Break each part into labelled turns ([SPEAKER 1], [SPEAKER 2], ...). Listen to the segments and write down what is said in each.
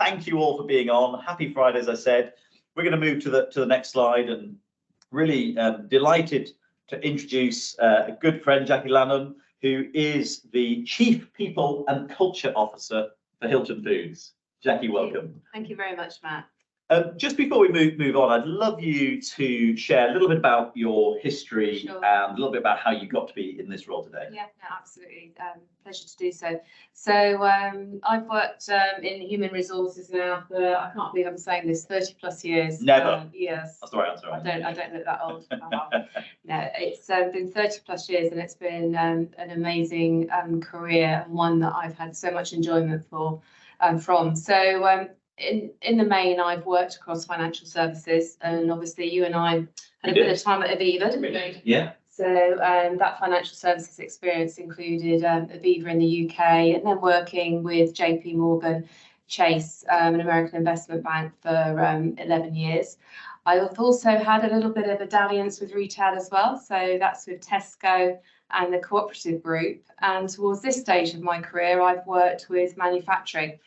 [SPEAKER 1] thank you all for being on. Happy Friday, as I said. We're going to move to the next slide, and really delighted to introduce a good friend, Jackie Lanham, who is the Chief People and Culture Officer for Hilton Foods. Jackie, welcome.
[SPEAKER 2] Thank you very much, Matt.
[SPEAKER 1] Just before we move on, I'd love you to share a little bit about your history and a little bit about how you got to be in this role today.
[SPEAKER 2] Yeah, no, absolutely. Pleasure to do so. So I've worked in human resources now for, I can't believe I'm saying this, 30 plus years.
[SPEAKER 1] Never.
[SPEAKER 2] Yes.
[SPEAKER 1] That's the right answer.
[SPEAKER 2] I don't look that old. No, it's been 30 plus years, and it's been an amazing career, and one that I've had so much enjoyment from. So in the main, I've worked across financial services, and obviously you and I had a bit of time at Aviva, didn't we?
[SPEAKER 1] Yeah.
[SPEAKER 2] So that financial services experience included Aviva in the UK, and then working with JP Morgan Chase, an American investment bank, for 11 years. I've also had a little bit of a dalliance with retail as well. So that's with Tesco and the Cooperative Group. And towards this stage of my career, I've worked with manufacturing.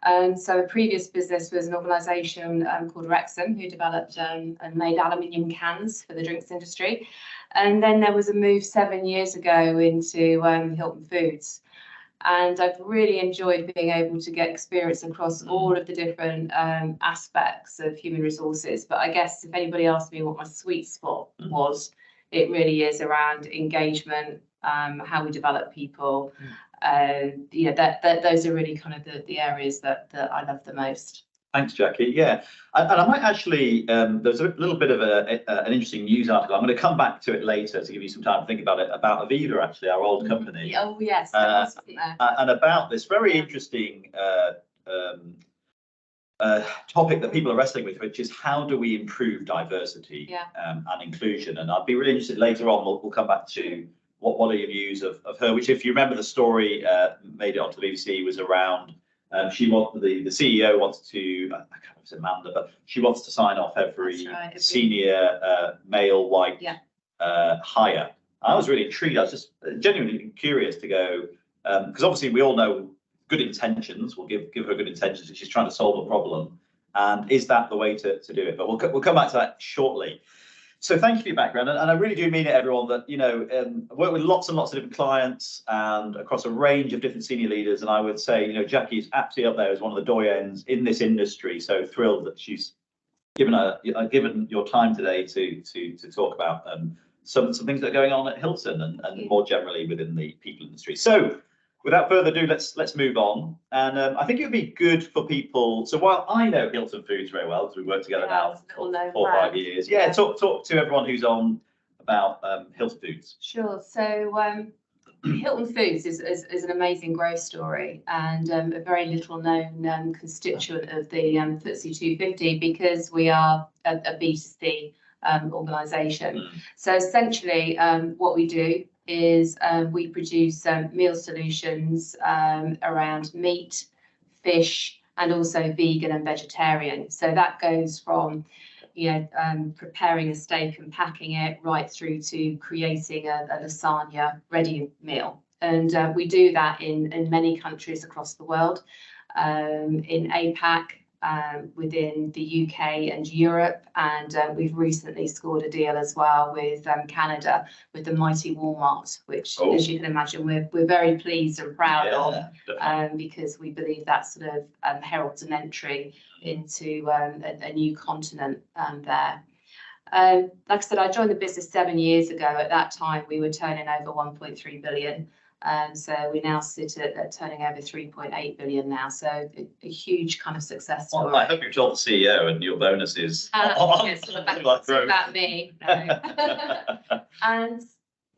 [SPEAKER 2] And so a previous business was an organisation called Wrexham, who developed and made aluminium cans for the drinks industry. And then there was a move 7 years ago into Hilton Foods. And I've really enjoyed being able to get experience across all of the different aspects of human resources. But I guess if anybody asked me what my sweet spot was, it really is around engagement, how we develop people. Those are really kind of the areas that I love the most.
[SPEAKER 1] Thanks, Jackie. Yeah, and I might actually, there's a little bit of an interesting news article. I'm going to come back to it later to give you some time to think about it, about Aviva, actually, our old company.
[SPEAKER 2] Oh, yes. Wasn't there?
[SPEAKER 1] And about this very interesting topic that people are wrestling with, which is how do we improve diversity and inclusion? And I'd be really interested later on, we'll come back to what are your views of her, which, if you remember the story, made it onto the BBC, was around the CEO wants to, I can't remember if it's Amanda, but she wants to sign off every senior male white hire. I was really intrigued. I was just genuinely curious to go, because obviously we all know good intentions. We'll give her good intentions if she's trying to solve a problem. And is that the way to do it? But we'll come back to that shortly. So thank you for your background, and I really do mean it, everyone, that, I work with lots and lots of different clients and across a range of different senior leaders, and I would say, Jackie is absolutely up there as one of the doyens in this industry. So thrilled that she's given your time today to talk about some things that are going on at Hilton and more generally within the people industry. So without further ado, let's move on. And I think it would be good for people. So while I know Hilton Foods very well, because we've worked together now for 4 or 5 years, talk to everyone who's on about Hilton Foods.
[SPEAKER 2] Sure. So Hilton Foods is an amazing growth story, and a very little known constituent of the FTSE 250, because we are a B2C organisation. So essentially, what we do is we produce meal solutions around meat, fish, and also vegan and vegetarian. So that goes from preparing a steak and packing it right through to creating a lasagna ready meal. And we do that in many countries across the world, in APAC, within the UK and Europe, and we've recently scored a deal as well with Canada, with the mighty Walmart, which, as you can imagine, we're very pleased and proud of, because we believe that sort of heralds an entry into a new continent there. Like I said, I joined the business 7 years ago. At that time, we were turning over 1.3 billion. So we now sit at turning over 3.8 billion now. So a huge kind of success story.
[SPEAKER 1] Well, I hope you've told the CEO and your bonus is
[SPEAKER 2] it's about me. No. And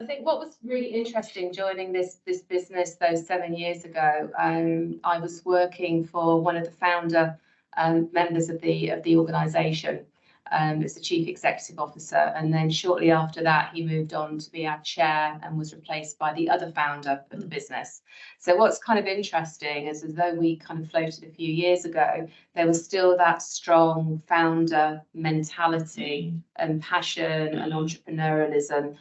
[SPEAKER 2] I think what was really interesting joining this business those 7 years ago, I was working for one of the founder members of the organisation. As the chief executive officer, and then shortly after that he moved on to be our chair and was replaced by the other founder of the business. So what's kind of interesting is, as though we kind of floated a few years ago, there was still that strong founder mentality and passion and entrepreneurialism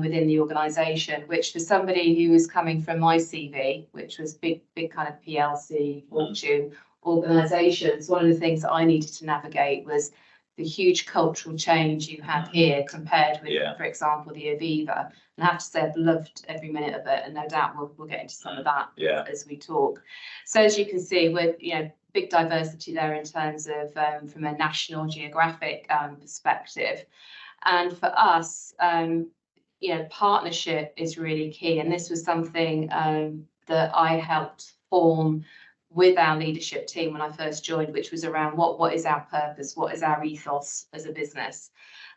[SPEAKER 2] within the organisation, which for somebody who was coming from my CV, which was big kind of PLC, Fortune, organisations, one of the things that I needed to navigate was the huge cultural change you have here compared with, for example, the Aviva. And I have to say I've loved every minute of it, and no doubt we'll get into some of that as we talk. So as you can see, we're big diversity there in terms of from a national geographic perspective. And for us, partnership is really key. And this was something that I helped form with our leadership team when I first joined, which was around what is our purpose, what is our ethos as a business.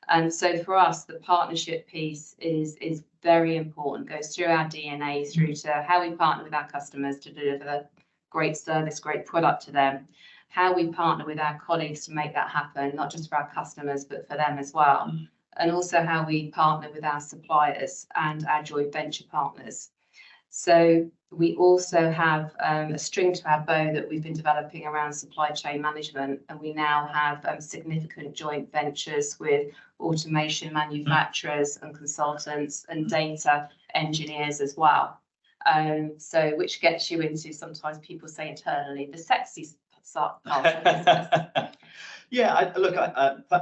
[SPEAKER 2] And so for us, the partnership piece is very important, goes through our DNA, through to how we partner with our customers to deliver great service, great product to them, how we partner with our colleagues to make that happen, not just for our customers, but for them as well. And also how we partner with our suppliers and our joint venture partners. So we also have a string to our bow that we've been developing around supply chain management, and we now have significant joint ventures with automation manufacturers and consultants and data engineers as well. So which gets you into, sometimes people say internally, the sexy part of the business.
[SPEAKER 1] Yeah,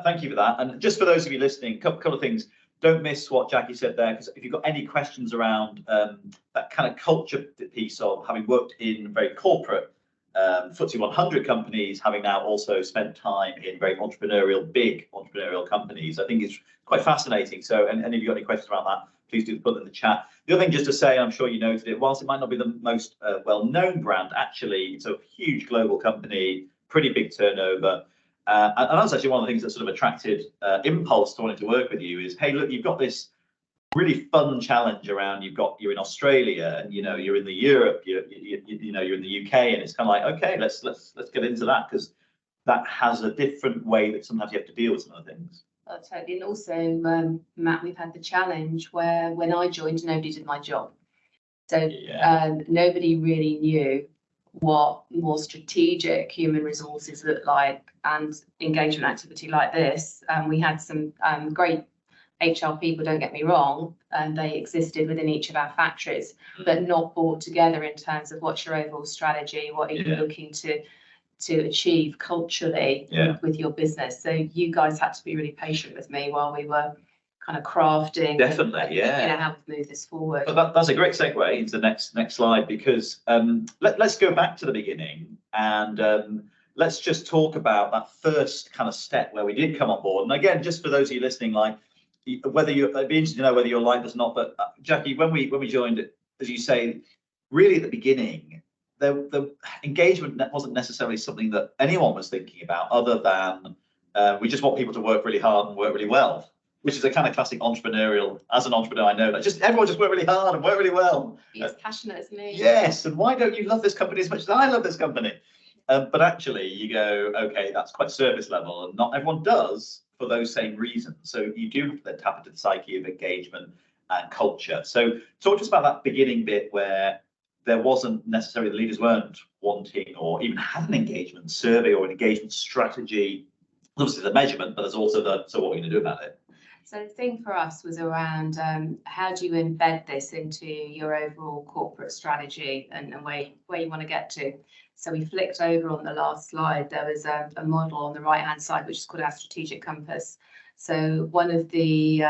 [SPEAKER 1] thank you for that. And just for those of you listening, a couple of things. Don't miss what Jackie said there, because if you've got any questions around that kind of culture piece of having worked in very corporate FTSE 100 companies, having now also spent time in very big entrepreneurial companies, I think it's quite fascinating. So, and if you've got any questions around that, please do put them in the chat. The other thing just to say, I'm sure you noted it, whilst it might not be the most well-known brand, actually, it's a huge global company, pretty big turnover. And that's actually one of the things that sort of attracted Inpulse to wanting to work with you is, hey, look, you've got this really fun challenge around, you're in Australia, and you're in Europe, you're in the UK, and it's kind of like, okay, let's get into that, because that has a different way that sometimes you have to deal with some of the things.
[SPEAKER 2] Oh, totally. And also, Matt, we've had the challenge where when I joined, nobody did my job. So nobody really knew what more strategic human resources look like and engagement activity like this. We had some great HR people, don't get me wrong, and they existed within each of our factories, but not brought together in terms of what's your overall strategy, what are you looking to achieve culturally with your business. So you guys had to be really patient with me while we were kind of crafting how we move this forward.
[SPEAKER 1] But that's a great segue into the next slide, because let's go back to the beginning, and let's just talk about that first kind of step where we did come on board. And again, just for those of you listening, like whether I'd be interested to know whether you're like this or not, but Jackie, when we joined, as you say, really at the beginning, the engagement wasn't necessarily something that anyone was thinking about, other than we just want people to work really hard and work really well, which is a kind of classic entrepreneurial. As an entrepreneur, I know that everyone just work really hard and work really well.
[SPEAKER 2] Be as passionate as me.
[SPEAKER 1] Yes, and why don't you love this company as much as I love this company? But actually, you go, okay, that's quite surface level, and not everyone does for those same reasons. So you do have to then tap into the psyche of engagement and culture. So talk to us about that beginning bit where there wasn't necessarily, the leaders weren't wanting or even had an engagement survey or an engagement strategy. Obviously the measurement, but there's also so what are we going to do about it?
[SPEAKER 2] So the thing for us was around how do you embed this into your overall corporate strategy and where you want to get to. So we flicked over on the last slide. There was a model on the right hand side which is called our strategic compass. So one of the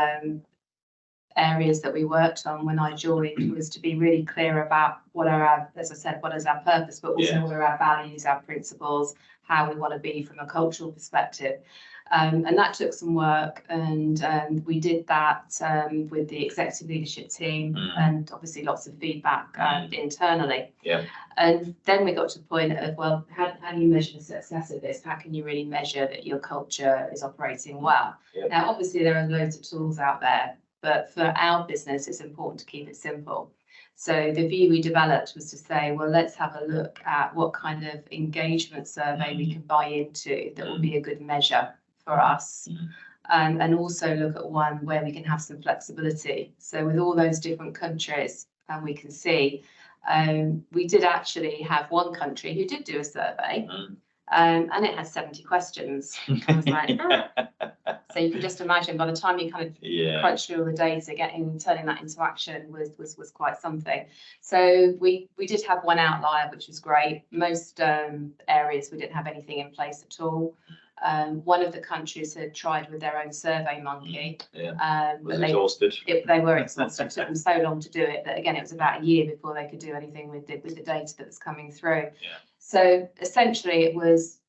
[SPEAKER 2] areas that we worked on when I joined was to be really clear about what is our purpose, but also what are our values, our principles, how we want to be from a cultural perspective. And that took some work, and we did that with the executive leadership team, and obviously lots of feedback internally. And then we got to the point of, well, how do you measure the success of this? How can you really measure that your culture is operating well? Now, obviously, there are loads of tools out there, but for our business, it's important to keep it simple. So the view we developed was to say, well, let's have a look at what kind of engagement survey we can buy into that will be a good measure for us, and also look at one where we can have some flexibility. So with all those different countries, and we can see, we did actually have one country who did do a survey, And it had 70 questions. I was like, So you can just imagine by the time you kind of crunch through all the data, turning that into action was quite something. So we did have one outlier, which was great. Most areas we didn't have anything in place at all. One of the countries had tried with their own survey monkey.
[SPEAKER 1] Was exhausted.
[SPEAKER 2] They were exhausted. It took them so long to do it that, again, it was about a year before they could do anything with the data that was coming through. So essentially it was,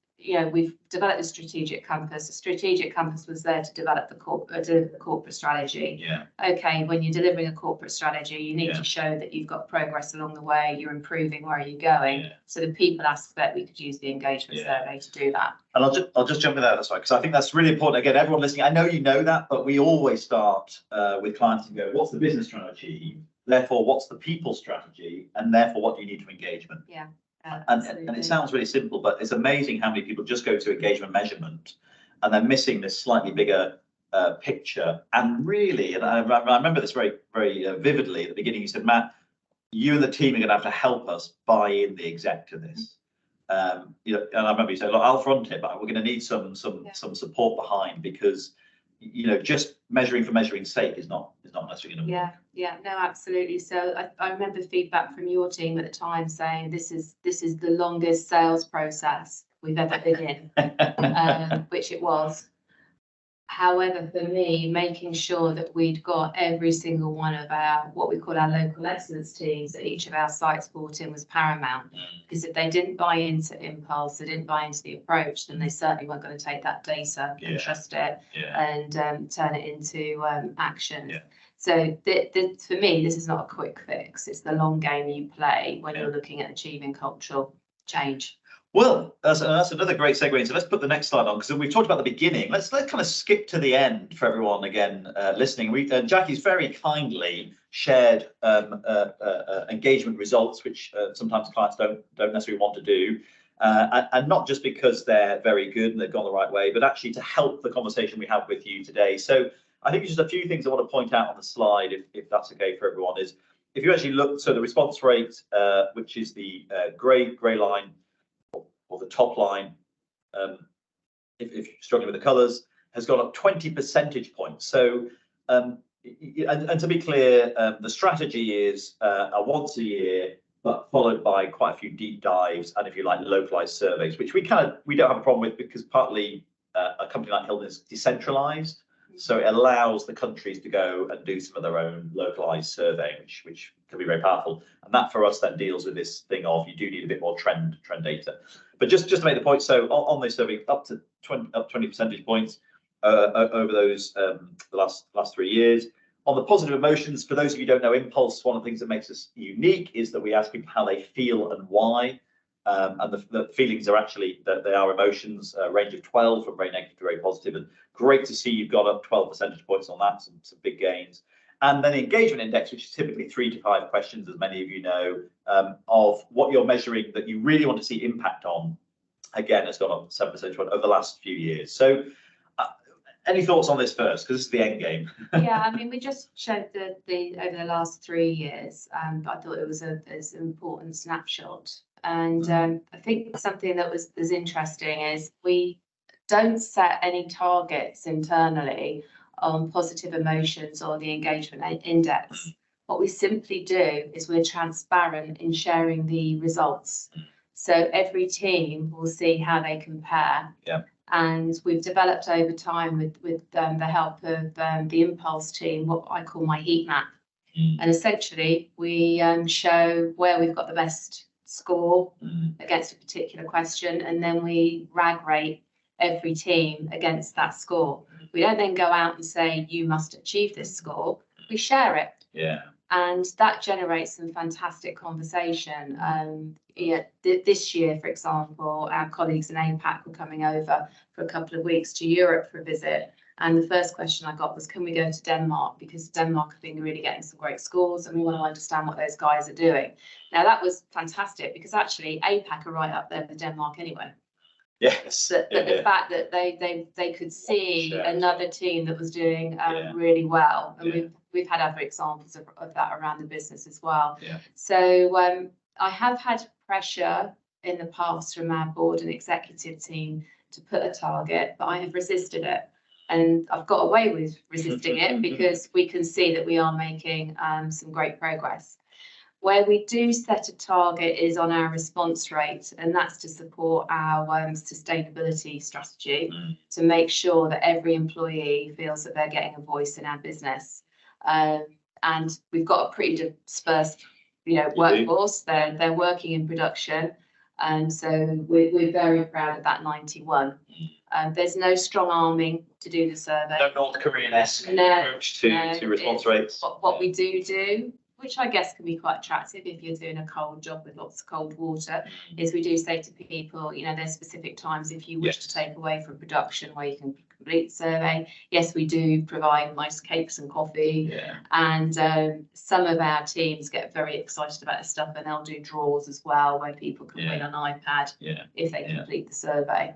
[SPEAKER 2] we've developed a strategic compass. The strategic compass was there to develop the corporate strategy. Okay, when you're delivering a corporate strategy, you need to show that you've got progress along the way, you're improving, where are you going? So the people aspect, we could use the engagement survey to do that.
[SPEAKER 1] And I'll just jump in there, that's right, because I think that's really important. Again, everyone listening, I know you know that, but we always start with clients and go, what's the business trying to achieve? Therefore, what's the people strategy? And therefore, what do you need to engagement? And it sounds really simple, but it's amazing how many people just go to engagement measurement and they're missing this slightly bigger picture. And really, and I remember this very, very vividly at the beginning, you said, Matt, you and the team are going to have to help us buy in the exec to this. And I remember you said, look, I'll front it, but we're going to need some support behind, because just measuring for measuring's sake is not necessarily going to work.
[SPEAKER 2] No, absolutely. So I remember feedback from your team at the time saying this is the longest sales process we've ever been in, which it was. However, for me, making sure that we'd got every single one of our, what we call our local excellence teams at each of our sites bought in was paramount. Because if they didn't buy into Inpulse, they didn't buy into the approach, then they certainly weren't going to take that data and trust it and turn it into action. So for me, this is not a quick fix. It's the long game you play when you're looking at achieving cultural change.
[SPEAKER 1] Well, that's another great segue. So let's put the next slide on, because we've talked about the beginning. Let's kind of skip to the end for everyone again listening. Jackie's very kindly shared engagement results, which sometimes clients don't necessarily want to do, and not just because they're very good and they've gone the right way, but actually to help the conversation we have with you today. So I think just a few things I want to point out on the slide, if that's okay for everyone, is if you actually look, so the response rate, which is the grey line, or the top line, if you're struggling with the colours, has gone up 20 percentage points. So, and to be clear, the strategy is a once a year, but followed by quite a few deep dives and, if you like, localised surveys, which we don't have a problem with, because partly a company like Hilton is decentralised. So it allows the countries to go and do some of their own localised survey, which can be very powerful. And that for us then deals with this thing of you do need a bit more trend data. But just to make the point, so on this survey, up 20 percentage points over those the last 3 years. On the positive emotions, for those of you who don't know Inpulse, one of the things that makes us unique is that we ask people how they feel and why. And the feelings are actually that they are emotions, range of 12 from very negative to very positive, and great to see you've got up 12 percentage points on that, some big gains. And then the engagement index, which is typically 3 to 5 questions, as many of you know, of what you're measuring that you really want to see impact on, again, has gone up 7 percentage points over the last few years. So any thoughts on this first, because this is the end game?
[SPEAKER 2] I mean, we just showed the over the last 3 years, but I thought it was an important snapshot. And I think something that was interesting is we don't set any targets internally on positive emotions or the engagement index. What we simply do is we're transparent in sharing the results. So every team will see how they compare. And we've developed over time with the help of the Inpulse team what I call my heat map. And essentially we show where we've got the best score against a particular question, and then we RAG rate every team against that score. We don't then go out and say you must achieve this score. We share it. And that generates some fantastic conversation. This year, for example, our colleagues in APAC were coming over for a couple of weeks to Europe for a visit. And the first question I got was, can we go to Denmark? Because Denmark have been really getting some great scores and we want to understand what those guys are doing. Now, that was fantastic because actually APAC are right up there with Denmark anyway.
[SPEAKER 1] Yes.
[SPEAKER 2] But the fact that they could see another team that was doing really well. And we've had other examples of that around the business as well. So I have had pressure in the past from our board and executive team to put a target, but I have resisted it. And I've got away with resisting it because we can see that we are making some great progress. Where we do set a target is on our response rate, and that's to support our sustainability strategy to make sure that every employee feels that they're getting a voice in our business. And we've got a pretty dispersed, workforce. They're working in production, and so we're very proud of that 91. There's no strong arming to do the survey.
[SPEAKER 1] No North Korean-esque approach to response rates.
[SPEAKER 2] What we do, which I guess can be quite attractive if you're doing a cold job with lots of cold water, is we do say to people, there's specific times if you wish to take away from production where you can complete the survey. Yes, we do provide nice cakes and coffee, and some of our teams get very excited about this stuff, and they'll do draws as well where people can win an iPad if they complete the survey.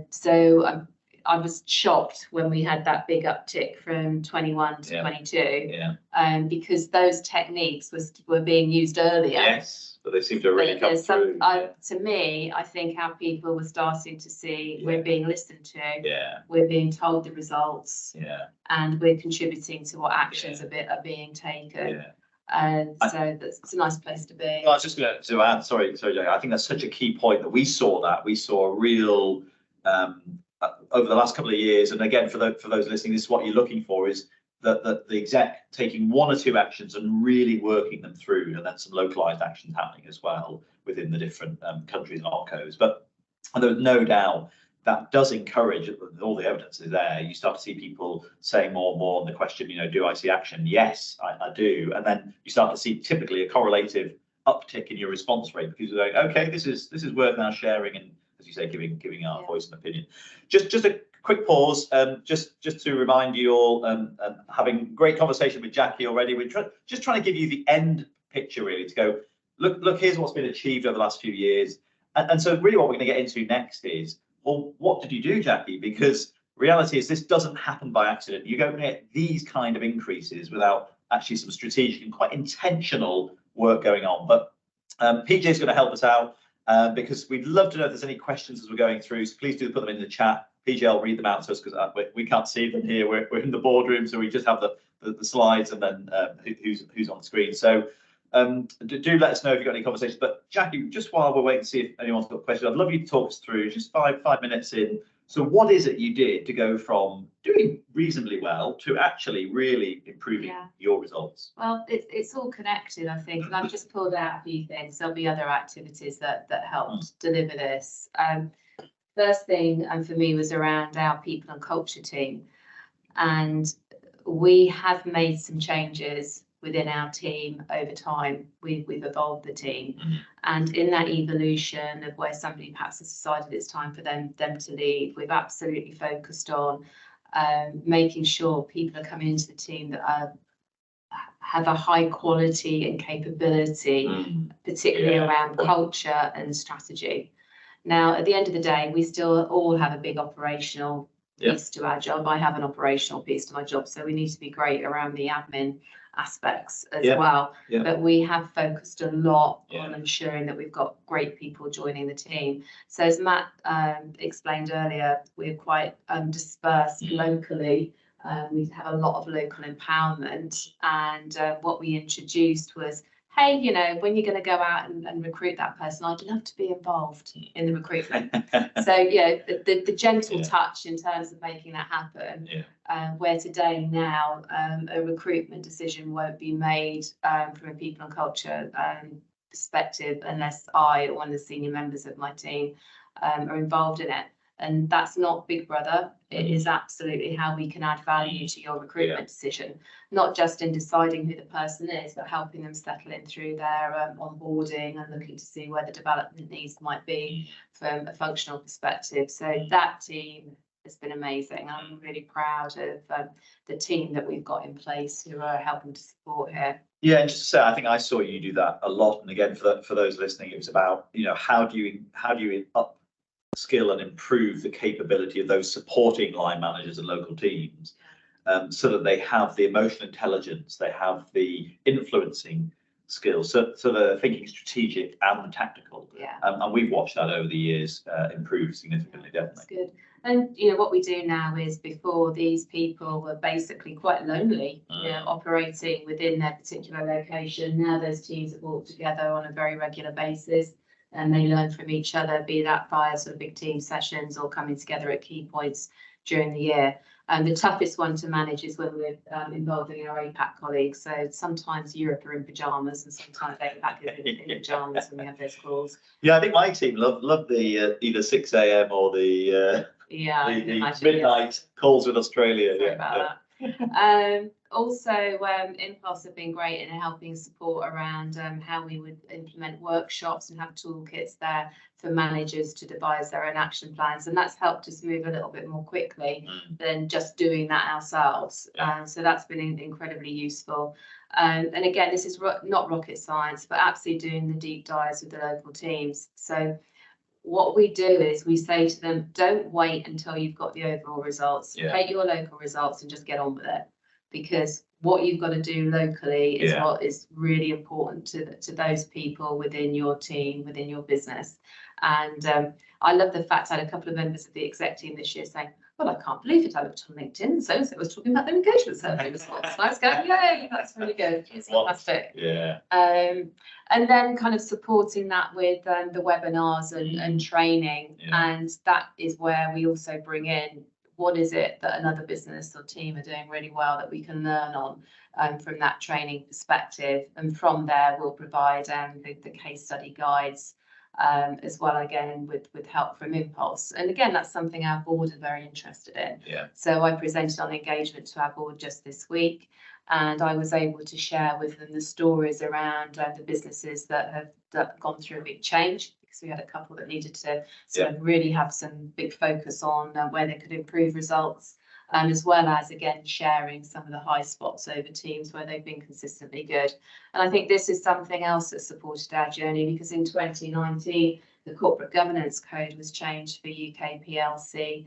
[SPEAKER 2] So I was shocked when we had that big uptick from 21 to 22, because those techniques were being used earlier.
[SPEAKER 1] Yes, but they seem to really come through.
[SPEAKER 2] To me, I think our people were starting to see we're being listened to,
[SPEAKER 1] Yeah.
[SPEAKER 2] we're being told the results,
[SPEAKER 1] Yeah.
[SPEAKER 2] and we're contributing to what actions are being taken.
[SPEAKER 1] Yeah.
[SPEAKER 2] And so it's a nice place to be.
[SPEAKER 1] Well, I was just going to add, sorry, Jack, I think that's such a key point that we saw a real, over the last couple of years, and again, for those listening, this is what you're looking for, is that the exec taking one or two actions and really working them through, and then some localized actions happening as well within the different countries and opcos. But there's no doubt that does encourage, all the evidence is there, you start to see people saying more and more on the question, do I see action? Yes, I do. And then you start to see typically a correlative uptick in your response rate, because you're like, okay, this is worth now sharing, and as you say, giving our voice and opinion. Just a quick pause, just to remind you all, having great conversation with Jackie already. We're just trying to give you the end picture, really, to go, look, here's what's been achieved over the last few years. And so really what we're going to get into next is, well, what did you do, Jackie? Because reality is this doesn't happen by accident. You don't get these kind of increases without actually some strategic and quite intentional work going on. But PJ is going to help us out, because we'd love to know if there's any questions as we're going through. So please do put them in the chat. PJ will read them out to us, because we can't see them here. We're in the boardroom, so we just have the slides and then who's on the screen. So do let us know if you've got any conversations. But Jackie, just while we're waiting to see if anyone's got questions, I'd love you to talk us through, just five minutes in. So what is it you did to go from doing reasonably well to actually really improving your results?
[SPEAKER 2] Well, it's all connected, I think, and I've just pulled out a few things. There'll be other activities that helped deliver this. First thing, for me, was around our people and culture team, and we have made some changes within our team over time. We've evolved the team, and in that evolution of where somebody perhaps has decided it's time for them to leave, we've absolutely focused on making sure people are coming into the team that have a high quality and capability, particularly around culture and strategy. Now, at the end of the day, we still all have a big operational piece to our job. I have an operational piece to my job, so we need to be great around the admin aspects as well. But we have focused a lot on ensuring that we've got great people joining the team. So as Matt explained earlier, we're quite dispersed locally. We have a lot of local empowerment, and what we introduced was, hey, when you're going to go out and recruit that person, I'd love to be involved in the recruitment. So, the gentle touch in terms of making that happen, where today now a recruitment decision won't be made from a people and culture perspective unless I or one of the senior members of my team are involved in it. And that's not Big Brother. It is absolutely how we can add value to your recruitment decision, not just in deciding who the person is, but helping them settle in through their onboarding and looking to see where the development needs might be from a functional perspective. So that team has been amazing. I'm really proud of the team that we've got in place who are helping to support here.
[SPEAKER 1] Yeah, and just to say, I think I saw you do that a lot. And again, for those listening, it was about, how do you upskill and improve the capability of those supporting line managers and local teams, so that they have the emotional intelligence, they have the influencing skills. So they're thinking strategic and tactical.
[SPEAKER 2] Yeah.
[SPEAKER 1] And we've watched that over the years improve significantly, definitely.
[SPEAKER 2] That's good. And what we do now is, before, these people were basically quite lonely, operating within their particular location. Now those teams have worked together on a very regular basis, and they learn from each other, be that via sort of big team sessions or coming together at key points during the year. And the toughest one to manage is when we're involving our APAC colleagues. So sometimes Europe are in pyjamas, and sometimes APAC is in pyjamas when we have those calls.
[SPEAKER 1] Yeah, I think my team love the either 6 a.m. or the midnight calls with Australia.
[SPEAKER 2] Sorry about that. Also, Inpulse have been great in helping support around how we would implement workshops and have toolkits there for managers to devise their own action plans, and that's helped us move a little bit more quickly than just doing that ourselves. So that's been incredibly useful. And again, this is not rocket science, but absolutely doing the deep dives with the local teams. So what we do is we say to them, don't wait until you've got the overall results. Take your local results and just get on with it, because what you've got to do locally is what is really important to those people within your team, within your business. And I love the fact I had a couple of members of the exec team this year saying, well, I can't believe it. I looked on LinkedIn and so was talking about their engagement survey results. And I was going, yay, that's really good. It's fantastic.
[SPEAKER 1] Yeah.
[SPEAKER 2] And then kind of supporting that with the webinars and training. And that is where we also bring in, what is it that another business or team are doing really well that we can learn on from that training perspective. And from there, we'll provide the case study guides as well, again, with help from Inpulse. And again, that's something our board are very interested in. So I presented on engagement to our board just this week, and I was able to share with them the stories around the businesses that have gone through a big change, because we had a couple that needed to sort of really have some big focus on where they could improve results, as well as, again, sharing some of the high spots over teams where they've been consistently good. And I think this is something else that supported our journey, because in 2019, the corporate governance code was changed for UK PLC,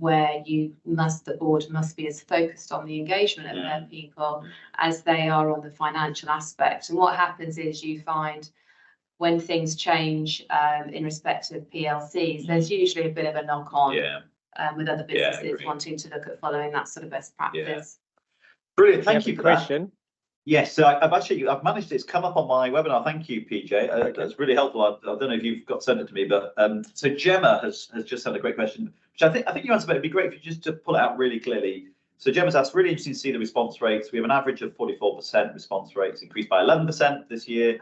[SPEAKER 2] where the board must be as focused on the engagement of their people as they are on the financial aspect. And what happens is, you find when things change in respect of PLCs, there's usually a bit of a knock-on with other businesses wanting to look at following that sort of best practice.
[SPEAKER 1] Brilliant, thank you for
[SPEAKER 3] question.
[SPEAKER 1] That. Yes, so I've managed it. It's come up on my webinar. Thank you, PJ. That's really helpful. I don't know if you've sent it to me, but so Gemma has just had a great question, which I think you answered, but it'd be great if you just to pull it out really clearly. So Gemma's asked, really interesting to see the response rates. We have an average of 44% response rates, increased by 11% this year.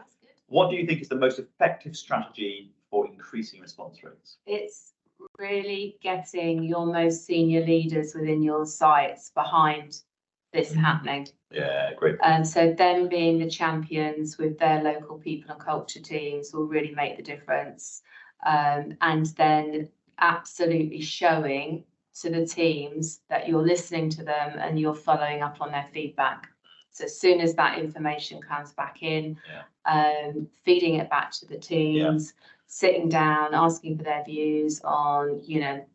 [SPEAKER 1] What do you think is the most effective strategy for increasing response rates?
[SPEAKER 2] It's really getting your most senior leaders within your sites behind this happening.
[SPEAKER 1] Yeah, great.
[SPEAKER 2] And so them being the champions with their local people and culture teams will really make the difference. And then absolutely showing to the teams that you're listening to them and you're following up on their feedback. So as soon as that information comes back in, feeding it back to the teams, sitting down, asking for their views on,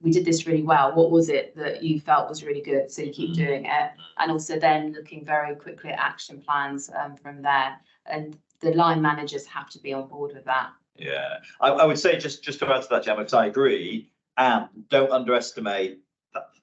[SPEAKER 2] we did this really well. What was it that you felt was really good? So you keep doing it. And also then looking very quickly at action plans from there. And the line managers have to be on board with that.
[SPEAKER 1] Yeah, I would say just to add to that, Gemma, because I agree, and don't underestimate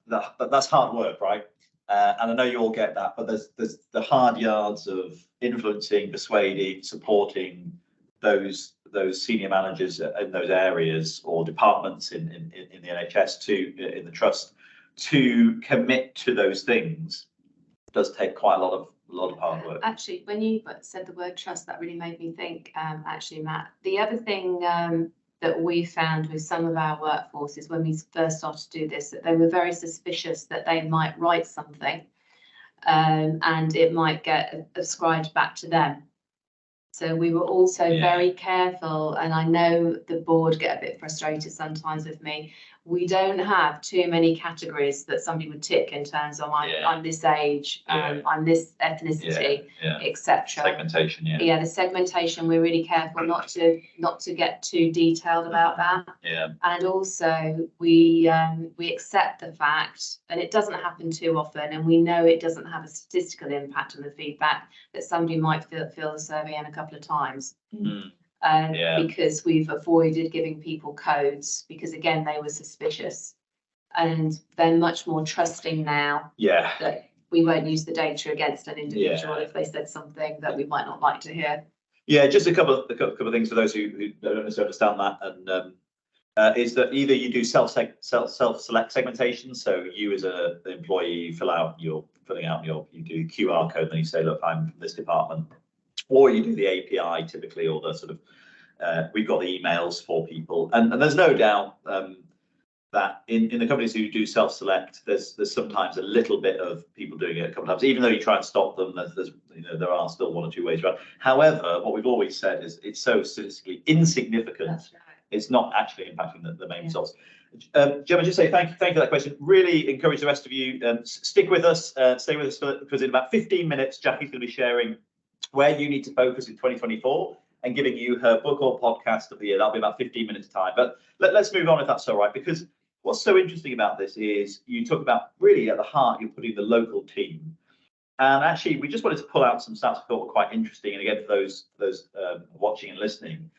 [SPEAKER 1] that's hard work, right? And I know you all get that, but there's the hard yards of influencing, persuading, supporting those senior managers in those areas or departments in the NHS in the trust to commit to those things. It does take quite a lot of hard work.
[SPEAKER 2] Actually, when you said the word trust, that really made me think, actually, Matt, the other thing that we found with some of our workforces when we first started to do this, that they were very suspicious that they might write something and it might get ascribed back to them. So we were also very careful, and I know the board get a bit frustrated sometimes with me we don't have too many categories that somebody would tick in terms of I'm this age, I'm this ethnicity, etc.
[SPEAKER 1] Segmentation,
[SPEAKER 2] yeah, the segmentation, we're really careful not to get too detailed about that. And also we accept the fact, and it doesn't happen too often, and we know it doesn't have a statistical impact on the feedback, that somebody might fill the survey in a couple of times. Because we've avoided giving people codes, because again they were suspicious, and they're much more trusting now that we won't use the data against an individual if they said something that we might not like to hear.
[SPEAKER 1] Just a couple of things for those who don't necessarily understand that, and is that either you do self-select segmentation, so you as an employee you do QR code, then you say, look, I'm from this department, or you do the API typically, or the sort of we've got the emails for people, and there's no doubt that in the companies who do self-select, there's sometimes a little bit of people doing it a couple of times, even though you try and stop them. There are still one or two ways around. However, what we've always said is it's so statistically insignificant. It's not actually impacting the main results. Gemma, just say thank you for that question. Really encourage the rest of you stick with us, stay with us because in about 15 minutes, Jackie's going to be sharing where you need to focus in 2024 and giving you her book or podcast of the year. That'll be about 15 minutes time. But let's move on if that's all right, because what's so interesting about this is you talk about really at the heart, you're putting the local team. And actually, we just wanted to pull out some stats we thought were quite interesting. And again, for those watching and listening,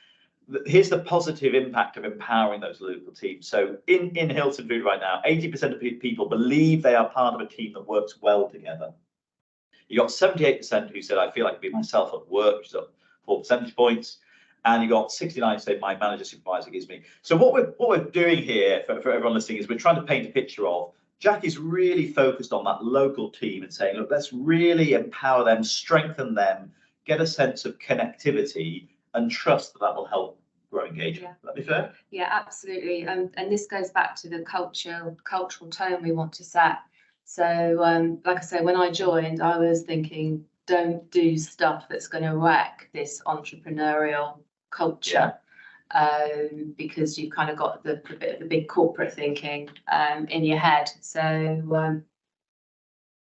[SPEAKER 1] here's the positive impact of empowering those local teams. So in Hilton Food right now, 80% of people believe they are part of a team that works well together. You got 78% who said, I feel like I can be myself at work, which is up 4 percentage points. And you got 69 say my manager supervisor gives me. So what we're doing here for everyone listening is we're trying to paint a picture of Jackie's really focused on that local team and saying, look, let's really empower them, strengthen them, get a sense of connectivity and trust that will help grow engagement. Would that be fair?
[SPEAKER 2] Yeah, absolutely. And this goes back to the cultural tone we want to set. So like I say, when I joined, I was thinking, don't do stuff that's going to wreck this entrepreneurial culture, because you've kind of got the big corporate thinking in your head. So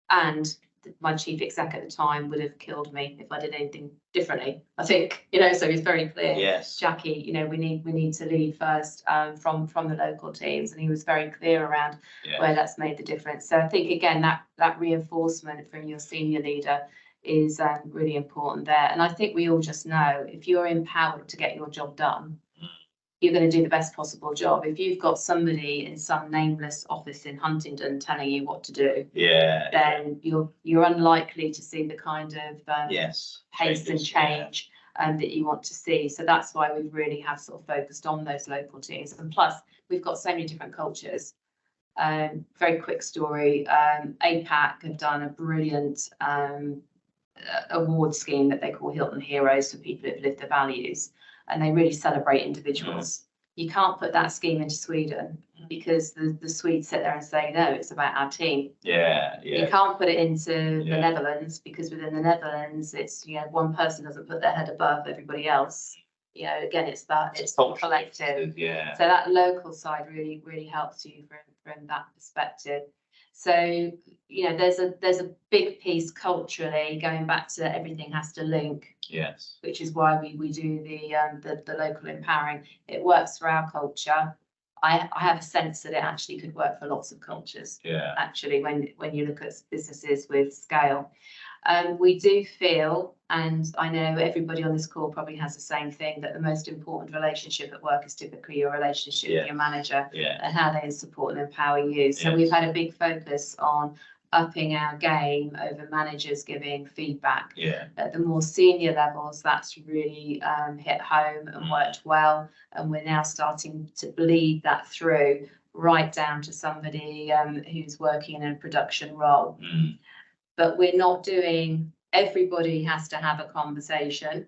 [SPEAKER 2] and my chief exec at the time would have killed me if I did anything differently, I think, so he's very clear.
[SPEAKER 1] Yes,
[SPEAKER 2] Jackie, we need to lead first from the local teams, and he was very clear around where that's made the difference. So I think again that reinforcement from your senior leader is really important there. And I think we all just know if you're empowered to get your job done, you're going to do the best possible job. If you've got somebody in some nameless office in Huntingdon telling you what to do, then you're unlikely to see the kind of pace and change that you want to see. So that's why we really have sort of focused on those local teams. And plus, we've got so many different cultures. Very quick story. APAC have done a brilliant award scheme that they call Hilton Heroes for people who've lived their values. And they really celebrate individuals. You can't put that scheme into Sweden because the Swedes sit there and say, no, it's about our team. You can't put it into the Netherlands because within the Netherlands, it's, one person doesn't put their head above everybody else. Again, it's collective. So that local side really helps you from that perspective. So, there's a big piece culturally going back to everything has to link.
[SPEAKER 1] Yes.
[SPEAKER 2] Which is why we do the local empowering. It works for our culture. I have a sense that it actually could work for lots of cultures. Actually, when you look at businesses with scale. We do feel, and I know everybody on this call probably has the same thing, that the most important relationship at work is typically your relationship with your manager and how they support and empower you. So we've had a big focus on upping our game over managers giving feedback. At the more senior levels, that's really hit home and worked well. And we're now starting to bleed that through right down to somebody who's working in a production role. But we're not doing, everybody has to have a conversation.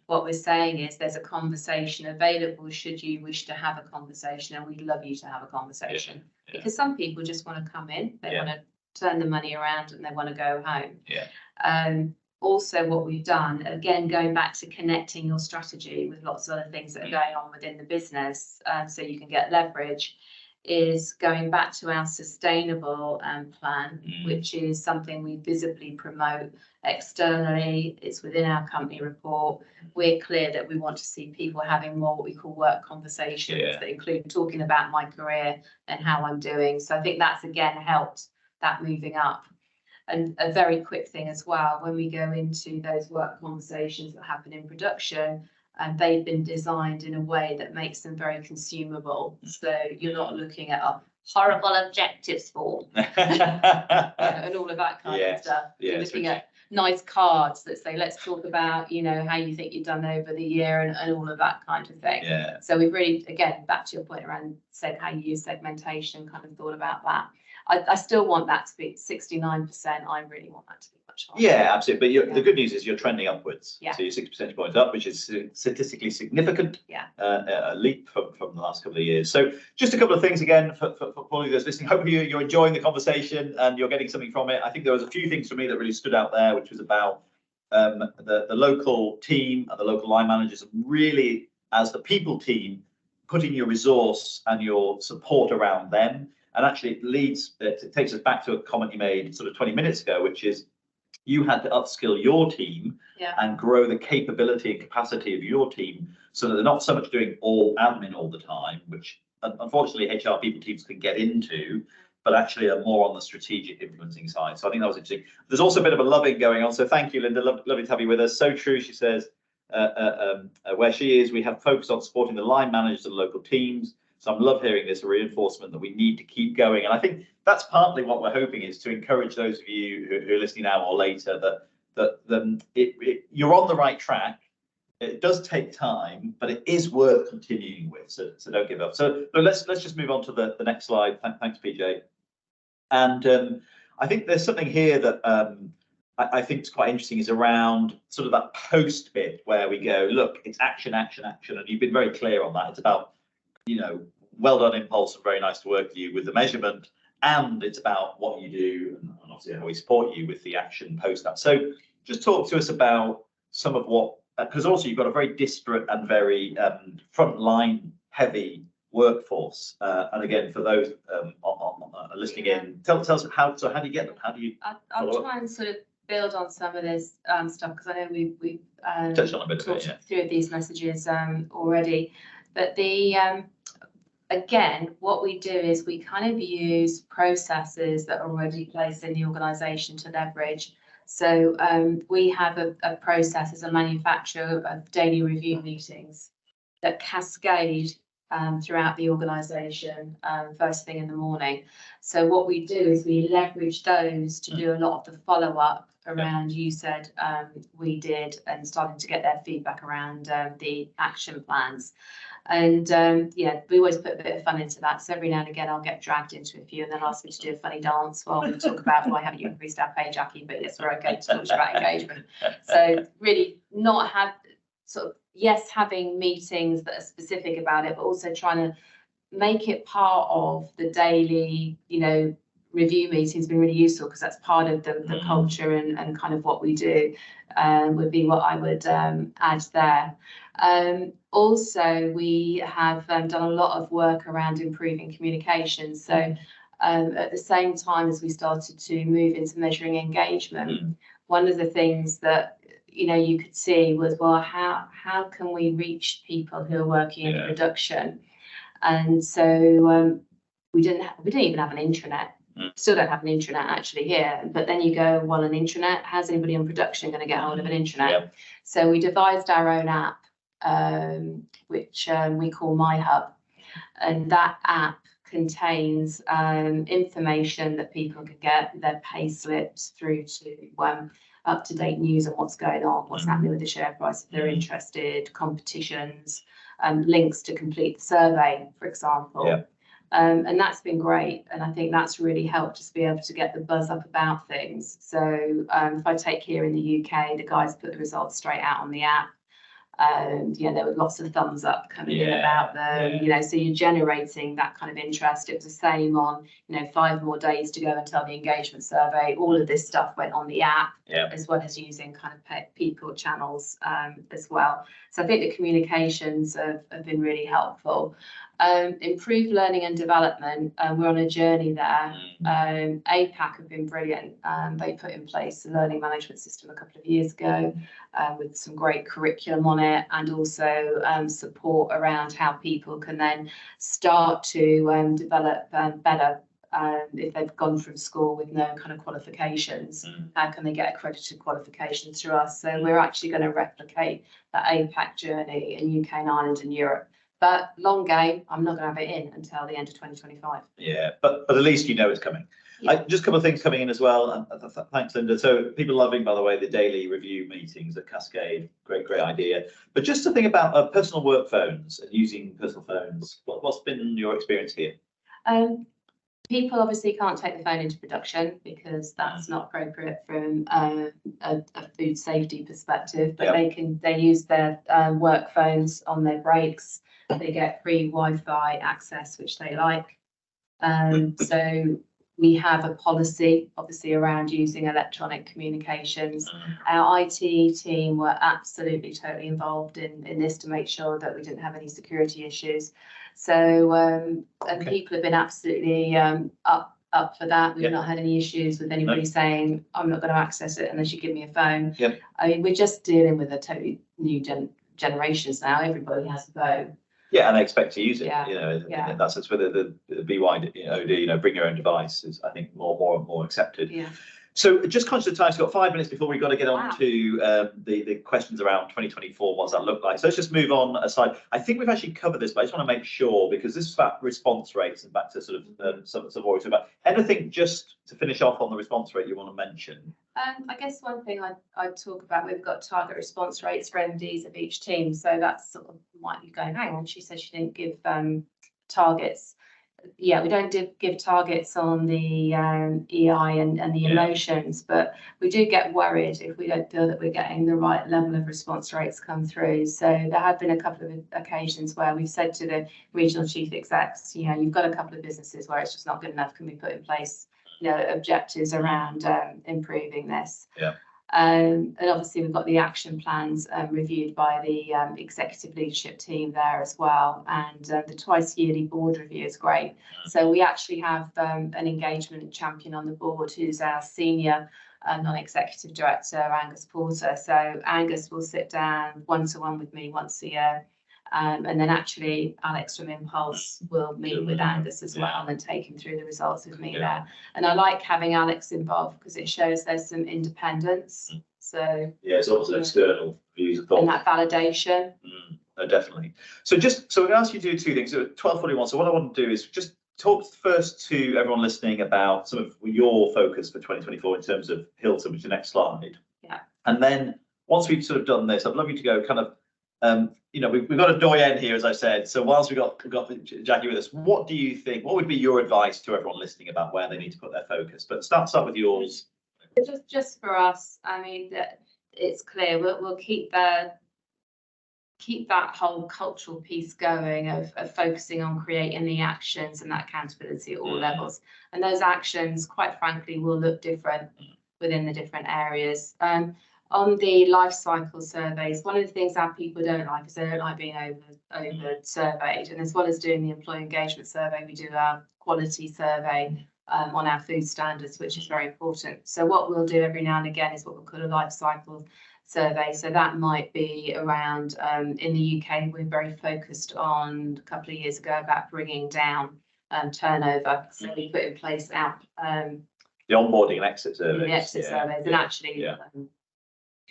[SPEAKER 2] What we're saying is there's a conversation available should you wish to have a conversation, and we'd love you to have a conversation. Because some people just want to come in, they want to turn the money around and they want to go home. Also, what we've done, again, going back to connecting your strategy with lots of other things that are going on within the business, so you can get leverage, is going back to our sustainable plan, which is something we visibly promote externally. It's within our company report. We're clear that we want to see people having more what we call work conversations that include talking about my career and how I'm doing. So I think that's again helped that moving up. And a very quick thing as well, when we go into those work conversations that happen in production, and they've been designed in a way that makes them very consumable. So you're not looking at a horrible objectives form and all of that kind of stuff. You're looking at nice cards that say, let's talk about, you know, how you think you've done over the year and all of that kind of thing. So we've really, again, back to your point around how you use segmentation, kind of thought about that. I still want that to be 69%. I really want that to be much higher.
[SPEAKER 1] Yeah, absolutely. But the good news is you're trending upwards. So you're 6 percentage points up, which is statistically significant. A leap from the last couple of years. So just a couple of things again for all of those listening. Hopefully you're enjoying the conversation and you're getting something from it. I think there was a few things for me that really stood out there, which was about the local team and the local line managers, and really as the people team, putting your resource and your support around them. And actually it takes us back to a comment you made sort of 20 minutes ago, which is you had to upskill your team and grow the capability and capacity of your team so that they're not so much doing all admin all the time, which unfortunately HR people teams can get into, but actually are more on the strategic influencing side. So I think that was interesting. There's also a bit of a loving going on. So thank you, Linda. Lovely to have you with us. So true, she says, where she is, we have focused on supporting the line managers and local teams. So I love hearing this reinforcement that we need to keep going. And I think that's partly what we're hoping is to encourage those of you who are listening now or later that you're on the right track. It does take time, but it is worth continuing with. So don't give up. So let's just move on to the next slide. Thanks, PJ. And I think there's something here that I think is quite interesting is around sort of that post bit where we go, look, it's action, action, action. And you've been very clear on that. It's about, you know, well done, Inpulse, and very nice to work with you with the measurement. And it's about what you do and obviously how we support you with the action post that. So just talk to us about some of what, because also you've got a very disparate and very frontline heavy workforce. And again, for those listening in, tell us how do you get them? How do you?
[SPEAKER 2] I'll try and sort of build on some of this stuff because I know we've
[SPEAKER 1] touched on a bit
[SPEAKER 2] talked through these messages already. But again, what we do is we kind of use processes that are already placed in the organisation to leverage. So we have a process as a manufacturer of daily review meetings that cascade throughout the organisation first thing in the morning. So what we do is we leverage those to do a lot of the follow-up around you said we did and starting to get their feedback around the action plans. And we always put a bit of fun into that. So every now and again, I'll get dragged into a few and then ask me to do a funny dance while we talk about why haven't you increased our pay, Jackie? But yes, we're okay to talk about engagement. So really not have sort of, yes, having meetings that are specific about it, but also trying to make it part of the daily, review meetings has been really useful because that's part of the culture and kind of what we do would be what I would add there. Also, we have done a lot of work around improving communication. So at the same time as we started to move into measuring engagement, one of the things that you could see was, well, how can we reach people who are working in production? And so we didn't even have an intranet. Still don't have an intranet actually here, but then you go, well, an intranet, how's anybody in production going to get hold of an intranet? So we devised our own app, which we call My Hub, and that app contains information that people can get their pay slips through to up-to-date news on what's going on, what's happening with the share price if they're interested, competitions, links to complete the survey, for example. And that's been great. And I think that's really helped us be able to get the buzz up about things. So if I take here in the UK, the guys put the results straight out on the app. And there were lots of thumbs up coming in about them, so you're generating that kind of interest. It was the same on, 5 more days to go until the engagement survey. All of this stuff went on the app, as well as using kind of people channels as well. So I think the communications have been really helpful. Improved learning and development, we're on a journey there. APAC have been brilliant. They put in place a learning management system a couple of years ago with some great curriculum on it, and also support around how people can then start to develop better. If they've gone from school with no kind of qualifications, how can they get accredited qualifications through us? So we're actually going to replicate that APAC journey in UK and Ireland and Europe. But long game, I'm not going to have it in until the end of 2025.
[SPEAKER 1] Yeah, but at least you know it's coming. Yeah. Just a couple of things coming in as well. Thanks, Linda. So people loving, by the way, the daily review meetings at Cascade. Great idea. But just to think about personal work phones and using personal phones, what's been your experience here?
[SPEAKER 2] People obviously can't take the phone into production because that's not appropriate from a food safety perspective. But they use their work phones on their breaks. They get free Wi-Fi access, which they like. So we have a policy, obviously, around using electronic communications. Our IT team were absolutely totally involved in this to make sure that we didn't have any security issues. So, and people have been absolutely up for that. We've not had any issues with anybody saying, I'm not going to access it unless you give me a phone. I mean, we're just dealing with a totally new generations now. Everybody has a phone.
[SPEAKER 1] Yeah, and they expect to use it. You know, that's where the BYOD, bring your own device is, I think, more accepted.
[SPEAKER 2] Yeah.
[SPEAKER 1] So just conscious of time, so we've got 5 minutes before we've got to get on to the questions around 2024. What does that look like? So let's just move on aside. I think we've actually covered this, but I just want to make sure, because this is about response rates and back to sort of some worries about anything. Just to finish off on the response rate you want to mention.
[SPEAKER 2] I guess one thing I'd talk about, we've got target response rates for MDs of each team. So that's sort of might be going, hang on, she said she didn't give targets. Yeah, we don't give targets on the EI and the emotions, but we do get worried if we don't feel that we're getting the right level of response rates come through. So there have been a couple of occasions where we've said to the regional chief execs, you've got a couple of businesses where it's just not good enough. Can we put in place, objectives around improving this? And obviously we've got the action plans reviewed by the executive leadership team there as well, and the twice yearly board review is great. So we actually have an engagement champion on the board who's our senior non-executive director, Angus Porter. So Angus will sit down one-to-one with me once a year. And then actually Alex from Inpulse will meet with Angus as well and take him through the results with me there. And I like having Alex involved because it shows there's some independence. So
[SPEAKER 1] it's also external views of thought.
[SPEAKER 2] And that validation.
[SPEAKER 1] No, definitely. So we're going to ask you to do 2 things. So 12:41. So what I want to do is just talk first to everyone listening about some of your focus for 2024 in terms of Hilton, which is the next slide.
[SPEAKER 2] Yeah.
[SPEAKER 1] And then once we've sort of done this, I'd love you to go kind of we've got a doyen here, as I said. So whilst we've got Jackie with us, what do you think? What would be your advice to everyone listening about where they need to put their focus? But start with yours.
[SPEAKER 2] Just for us, I mean, it's clear we'll keep that whole cultural piece going of focusing on creating the actions and that accountability at all levels. And those actions, quite frankly, will look different within the different areas. On the life cycle surveys, one of the things our people don't like is they don't like being over surveyed. And as well as doing the employee engagement survey, we do our quality survey on our food standards, which is very important. So what we'll do every now and again is what we call a life cycle survey. So that might be around, in the UK, we're very focused on a couple of years ago about bringing down turnover. So we put in place the
[SPEAKER 1] onboarding and exit surveys.
[SPEAKER 2] The exit surveys, and actually,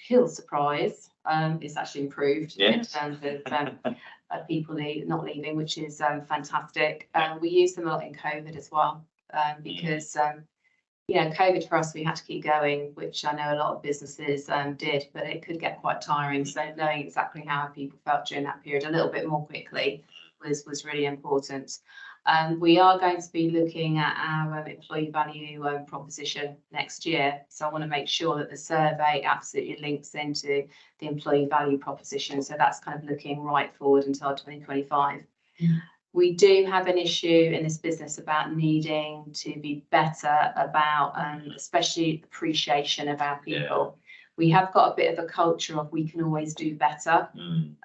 [SPEAKER 2] Hill surprise, it's actually improved in terms of people not leaving, which is fantastic. We use them a lot in COVID as well, because COVID for us, we had to keep going, which I know a lot of businesses did, but it could get quite tiring. So knowing exactly how our people felt during that period a little bit more quickly was really important. We are going to be looking at our employee value proposition next year. So I want to make sure that the survey absolutely links into the employee value proposition. So that's kind of looking right forward until 2025. We do have an issue in this business about needing to be better about, especially appreciation of our people. We have got a bit of a culture of we can always do better.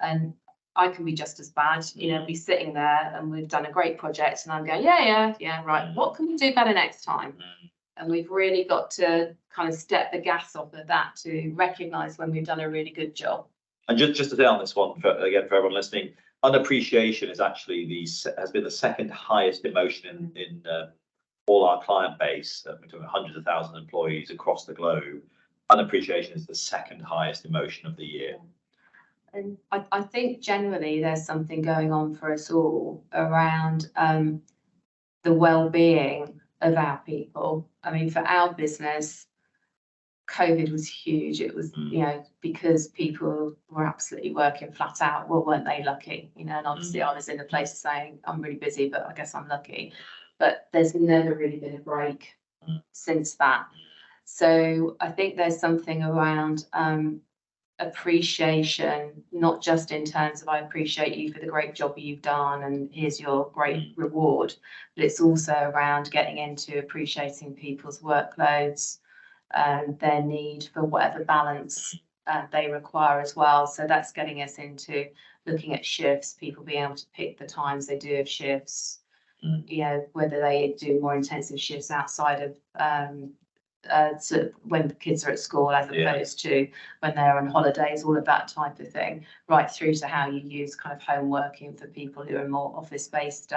[SPEAKER 2] And I can be just as bad, you know, be sitting there and we've done a great project and I'm going, yeah, right. What can we do better next time? And we've really got to kind of step the gas off of that to recognise when we've done a really good job. And
[SPEAKER 1] just to say on this one, for everyone listening, unappreciation is actually has been the second highest emotion in all our client base. We're talking hundreds of thousands of employees across the globe. Unappreciation is the second highest emotion of the year.
[SPEAKER 2] And I think generally there's something going on for us all around the well-being of our people. I mean, for our business, COVID was huge. It was, you know, because people were absolutely working flat out. Well, weren't they lucky? You know, and obviously I was in a place saying I'm really busy, but I guess I'm lucky. But there's never really been a break since that. So I think there's something around appreciation, not just in terms of I appreciate you for the great job you've done and here's your great reward, but it's also around getting into appreciating people's workloads and their need for whatever balance they require as well. So that's getting us into looking at shifts, people being able to pick the times they do have shifts, you know, whether they do more intensive shifts outside of sort of when the kids are at school as opposed to when they're on holidays, all of that type of thing, right through to how you use kind of home working for people who are more office-based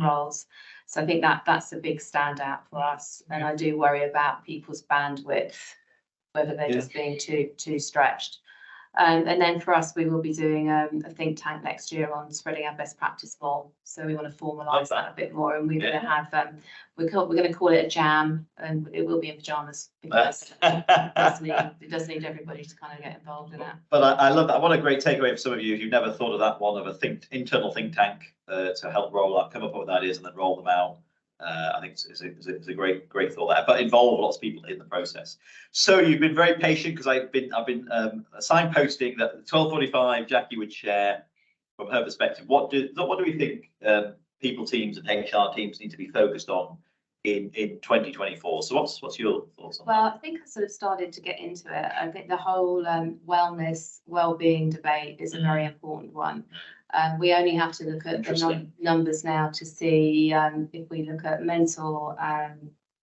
[SPEAKER 2] roles. So I think that's a big standout for us. And I do worry about people's bandwidth, whether they're just being too stretched. And then for us, we will be doing a think tank next year on spreading our best practice more. So we want to formalise that a bit more, and we're going to have we're going to call it a jam, and it will be in pyjamas because it does need everybody to kind of get involved in it.
[SPEAKER 1] But I love that. What a great takeaway for some of you if you've never thought of that one, of a internal think tank to help come up with ideas and then roll them out. I think it's a great thought there, but involve lots of people in the process. So you've been very patient because I've been signposting that at 12:45 Jackie would share from her perspective what do we think people teams and HR teams need to be focused on in 2024. So what's your thoughts on that?
[SPEAKER 2] Well, I think I sort of started to get into it. I think the whole wellness, well-being debate is a very important one. We only have to look at the numbers now to see if we look at mental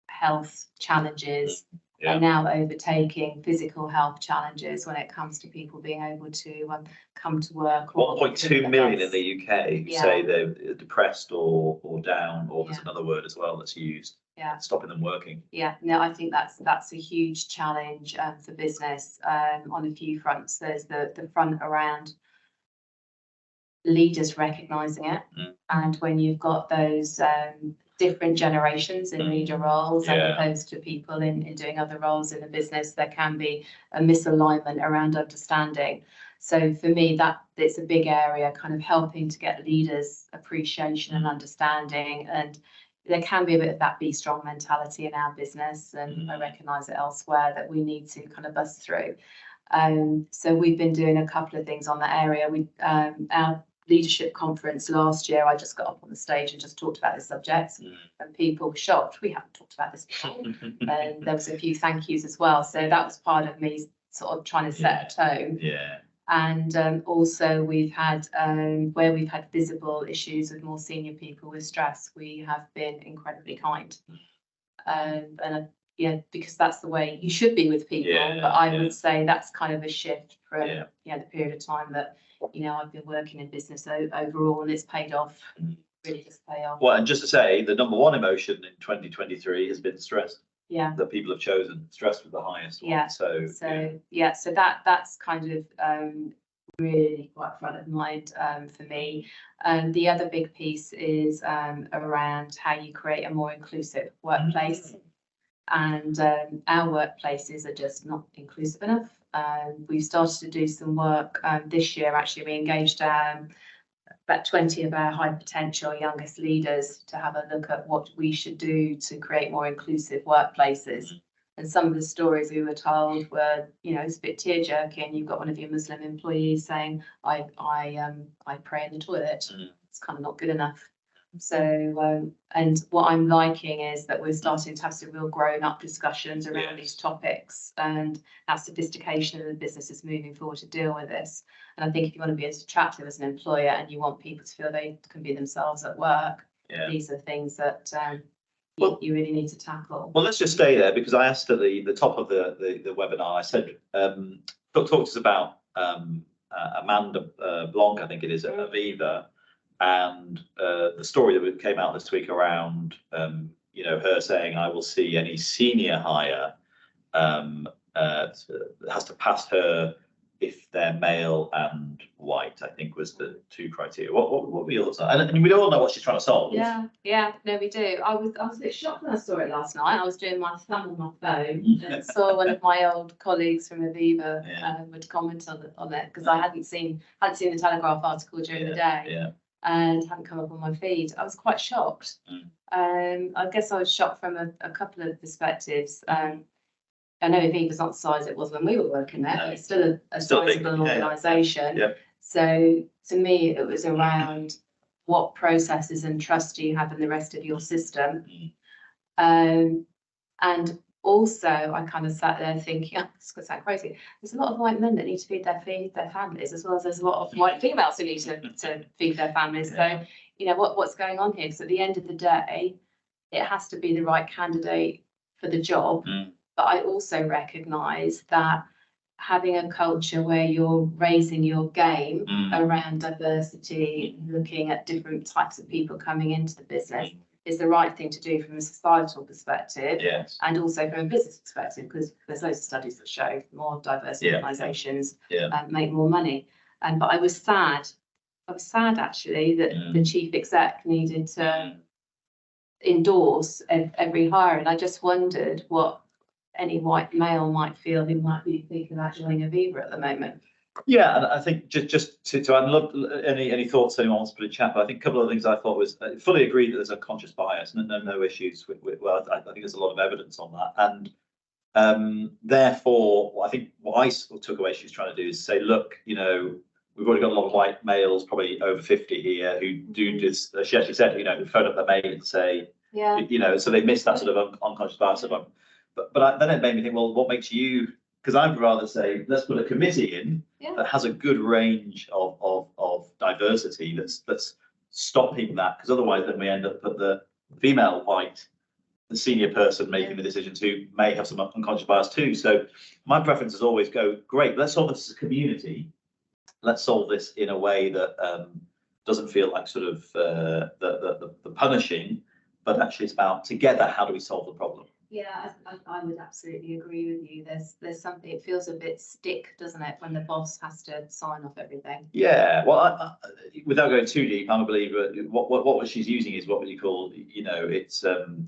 [SPEAKER 2] health challenges are now overtaking physical health challenges when it comes to people being able to come to work.
[SPEAKER 1] 1.2 million in the UK who say they're depressed or down, or there's another word as well that's used. Stopping them working.
[SPEAKER 2] No, I think that's a huge challenge for business on a few fronts. There's the front around leaders recognizing it, and when you've got those different generations in leader roles as opposed to people in doing other roles in the business, there can be a misalignment around understanding. So for me, that it's a big area, kind of helping to get leaders appreciation and understanding. And there can be a bit of that be strong mentality in our business, and I recognise it elsewhere that we need to kind of bust through. So we've been doing a couple of things on that area. Our leadership conference last year, I just got up on the stage and just talked about this subject, and people were shocked. We haven't talked about this before. And there was a few thank yous as well. So that was part of me sort of trying to set a tone. And also we've had where we've had visible issues with more senior people with stress, we have been incredibly kind. Because that's the way you should be with people. But I would say that's kind of a shift from the period of time that I've been working in business overall, and it's paid off. Really just pay off.
[SPEAKER 1] Well, and just to say, the number one emotion in 2023 has been stress. That people have chosen. Stress was the highest one. So
[SPEAKER 2] that's kind of really quite front of mind for me. The other big piece is around how you create a more inclusive workplace. And our workplaces are just not inclusive enough. We've started to do some work this year. Actually, we engaged about 20 of our high potential youngest leaders to have a look at what we should do to create more inclusive workplaces. And some of the stories we were told were, it's a bit tear-jerking. You've got one of your Muslim employees saying, I pray in the toilet. It's kind of not good enough. So, and what I'm liking is that we're starting to have some real grown-up discussions around these topics, and our sophistication of the business is moving forward to deal with this. And I think if you want to be as attractive as an employer and you want people to feel they can be themselves at work, these are things that you really need to tackle.
[SPEAKER 1] Well, let's just stay there, because I asked at the top of the webinar, I said, talk to us about Amanda Blanc, I think it is, at Aviva, and the story that came out this week around, her saying, I will see any senior hire has to pass her if they're male and white, I think was the two criteria. What were your thoughts on that? And we all know what she's trying to solve.
[SPEAKER 2] Yeah, no, we do. I was a bit shocked when I saw it last night. I was doing my thumb on my phone and saw one of my old colleagues from Aviva would comment on it, because I hadn't seen the Telegraph article during the day. And hadn't come up on my feed. I was quite shocked. I guess I was shocked from a couple of perspectives. I know Aviva's not the size it was when we were working there, but it's still a sizable organisation. So to me, it was around what processes and trust do you have in the rest of your system. And also, I kind of sat there thinking, oh, this could sound crazy. There's a lot of white men that need to feed their families, as well as there's a lot of white females who need to feed their families. So, what's going on here? Because at the end of the day, it has to be the right candidate for the job. But I also recognise that having a culture where you're raising your game around diversity, looking at different types of people coming into the business, is the right thing to do from a societal perspective, and also from a business perspective, because there's loads of studies that show more diverse organisations make more money. But I was sad actually that the chief exec needed to endorse every hire, and I just wondered what any white male might feel who might be thinking about joining Aviva at the moment.
[SPEAKER 1] Yeah, and I think just to add, love any thoughts anyone wants to put in chat, but I think a couple of things I thought was fully agree that there's a conscious bias, no issues with well, I think there's a lot of evidence on that, and therefore I think what I took away she's trying to do is say, look, we've already got a lot of white males, probably over 50 here, who do this. She actually said, phone up their mate and say, so they missed that sort of unconscious bias of them. But then it made me think, well, what makes you? Because I'd rather say, let's put a committee in that has a good range of diversity. Let's stop people that, because otherwise then we end up with the female white, the senior person making the decisions, who may have some unconscious bias too. So my preference is always go, great, let's solve this as a community. Let's solve this in a way that doesn't feel like sort of the punishing, but actually it's about together, how do we solve the problem?
[SPEAKER 2] Yeah, I would absolutely agree with you. There's something, it feels a bit stick, doesn't it, when the boss has to sign off everything?
[SPEAKER 1] Yeah, well, without going too deep, I'm a believer. What she's using is what you call, it's as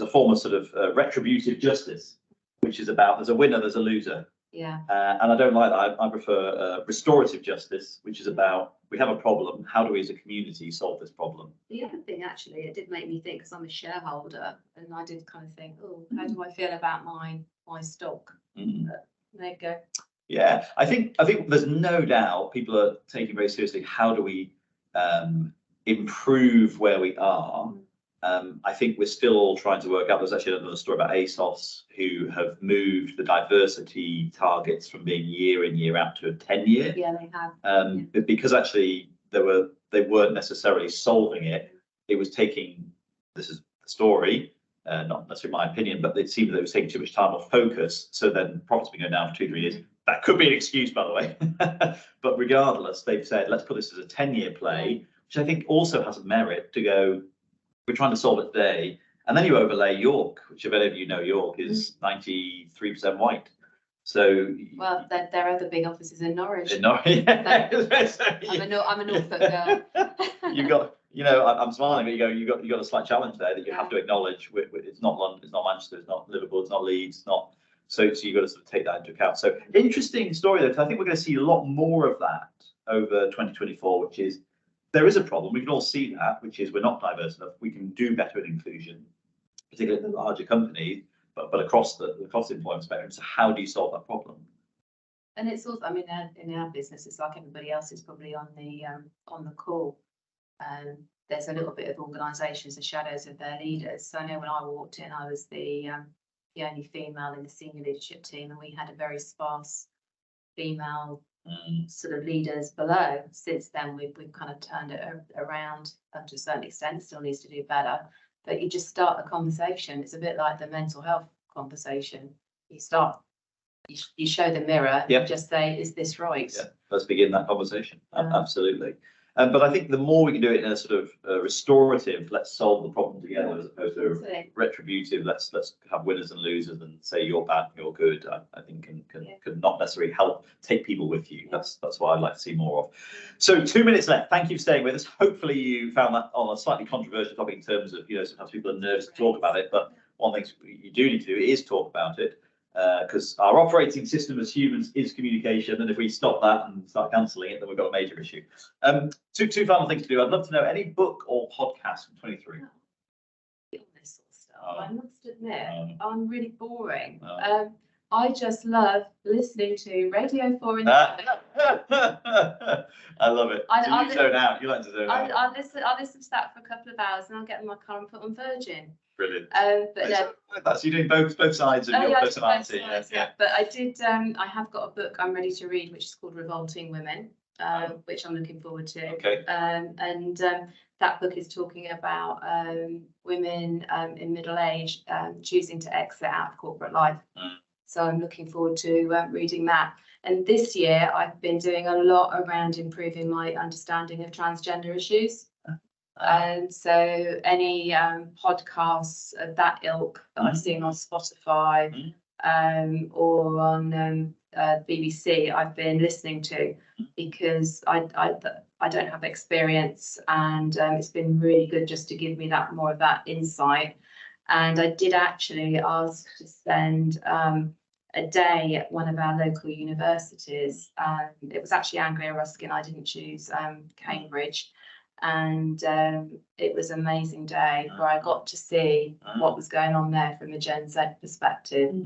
[SPEAKER 1] a form of sort of retributive justice, which is about there's a winner, there's a loser.
[SPEAKER 2] Yeah.
[SPEAKER 1] And I don't like that. I prefer restorative justice, which is about, we have a problem, how do we as a community solve this problem?
[SPEAKER 2] The other thing, actually, it did make me think, because I'm a shareholder, and I did kind of think, oh, how do I feel about my stock? But there you go.
[SPEAKER 1] Yeah, I think there's no doubt people are taking very seriously, how do we improve where we are? I think we're still all trying to work out. There's actually another story about ASOS, who have moved the diversity targets from being year in, year out to a 10-year.
[SPEAKER 2] Yeah, they have.
[SPEAKER 1] Because actually they weren't necessarily solving it. It was taking, this is the story, not necessarily my opinion, but it seemed that it was taking too much time off focus. So then profits been going down for 2-3 years. That could be an excuse, by the way. But regardless, they've said, let's put this as a 10-year play, which I think also has a merit to go, we're trying to solve it today. And then you overlay York, which if any of you know York is 93% white. So
[SPEAKER 2] well, there are the big offices in Norwich.
[SPEAKER 1] In Norwich, yeah.
[SPEAKER 2] I'm a Norfolk girl.
[SPEAKER 1] You've got, I'm smiling, but you got a slight challenge there that you have to acknowledge. It's not London, it's not Manchester, it's not Liverpool, it's not Leeds, it's not. So you've got to sort of take that into account. So interesting story though, because I think we're going to see a lot more of that over 2024, which is, there is a problem. We can all see that, which is we're not diverse enough. We can do better in inclusion, particularly in the larger companies, but across the employment spectrum. So how do you solve that problem?
[SPEAKER 2] And it's also, I mean, in our business, it's like everybody else is probably on the call. there's a little bit of organisations, the shadows of their leaders. So I know when I walked in, I was the only female in the senior leadership team, and we had a very sparse female sort of leaders below. Since then, we've kind of turned it around to a certain extent. Still needs to do better, but you just start the conversation. It's a bit like the mental health conversation. You start, you show the mirror,
[SPEAKER 1] Yep.
[SPEAKER 2] and just say, is this right?
[SPEAKER 1] Yeah, let's begin that conversation. Absolutely. But I think the more we can do it in a sort of restorative, let's solve the problem together, as opposed to retributive, let's have winners and losers and say you're bad, you're good, I think can not necessarily help take people with you. That's what I'd like to see more of. So 2 minutes left. Thank you for staying with us. Hopefully you found that on a slightly controversial topic in terms of, sometimes people are nervous to talk about it, but one thing you do need to do is talk about it. Because our operating system as humans is communication, and if we stop that and start cancelling it, then we've got a major issue. Two final things to do. I'd love to know any book or podcast from 23.
[SPEAKER 2] This sort of stuff. I must admit, I'm really boring. I just love listening to Radio 4 in the
[SPEAKER 1] I love it. You zone out. You like to zone out.
[SPEAKER 2] I listen to that for a couple of hours, and I'll get in my car and put on Virgin.
[SPEAKER 1] Brilliant.
[SPEAKER 2] But
[SPEAKER 1] no, that's you're doing both sides of your personality. Yeah.
[SPEAKER 2] But I did. I have got a book I'm ready to read, which is called Revolting Women, which I'm looking forward to.
[SPEAKER 1] Okay.
[SPEAKER 2] And that book is talking about women in middle age choosing to exit out of corporate life. So I'm looking forward to reading that. And this year I've been doing a lot around improving my understanding of transgender issues. And so any podcasts of that ilk that I've seen on Spotify or on BBC, I've been listening to, because I don't have experience, and it's been really good just to give me that more of that insight. And I did actually ask to spend a day at one of our local universities. It was actually Anglia Ruskin. I didn't choose Cambridge. And it was an amazing day where I got to see what was going on there from a Gen Z perspective,